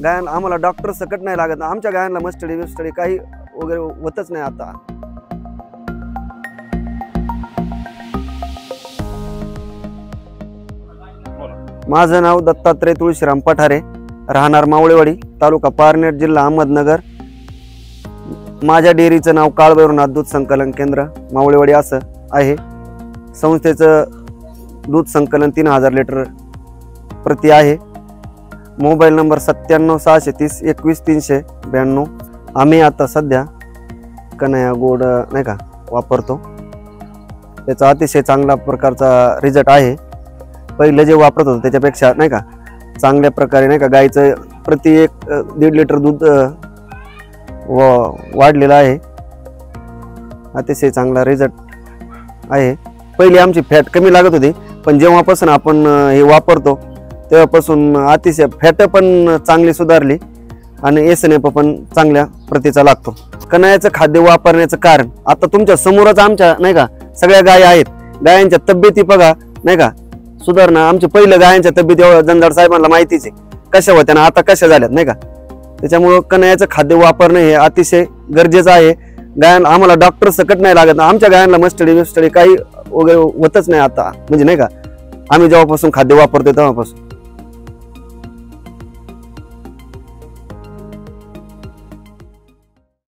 गायन आम्हाला डॉक्टर सकट नाही लागत, आमच्या गायांना मस्टडी बिस्टडी काही वगैरे होतच नाही आता। माझं नाव दत्तात्रय तुळशीराम पठारे, राहणार मावळेवाडी, तालुका पारनेर, जिल्हा अहमदनगर। माझ्या डेअरीचं नाव काळभैरवनाथ दूध संकलन केंद्र मावळेवाडी असं आहे। संस्थेचं दूध संकलन 3000 लिटर प्रति आहे। Mobile number 9763021392। आम्ही आता सध्या कन्हैया गोड नाही का वापरतो, त्याचा अतिशय चांगला प्रकारचा रिझल्ट आहे। पहिले जे वापरत होतो त्याच्यापेक्षा नाही का चांगल्या प्रकारे नाही का गायचं प्रति 1.5 लिटर दूध वाढलेलं आहे। अतिशय चांगला रिझल्ट आहे। पहिले आमची फॅट कमी लागत होती, पण जेव्हापासून आपण हे वापरतो तेव्हापासून अतिशय फॅट पण चांगली सुधारली आणि एसएनएफ पण चांगल्या प्रतीचा लागतो। कन्हैयाचं खाद्य वापरण्याचं कारण आता तुमच्या समोरच आमच्या नाही का सगळ्या गायी आहेत। गायांच्या तब्येती बघा नाही का सुधारणा। आमच्या पहिल्या गायांच्या तब्येती जंजाड साहेबांना माहितीच आहे कशा होत्या ना आता कशा झाल्यात नाही का। त्याच्यामुळे कन्हैयाचं खाद्य वापरणं हे अतिशय गरजेचं आहे। गायन आम्हाला डॉक्टर सकट नाही लागत, आमच्या गायांना मस्टडी बिस्टडी काही वगैरे होतच नाही आता, म्हणजे नाही का आम्ही जेव्हापासून खाद्य वापरतो तेव्हापासून।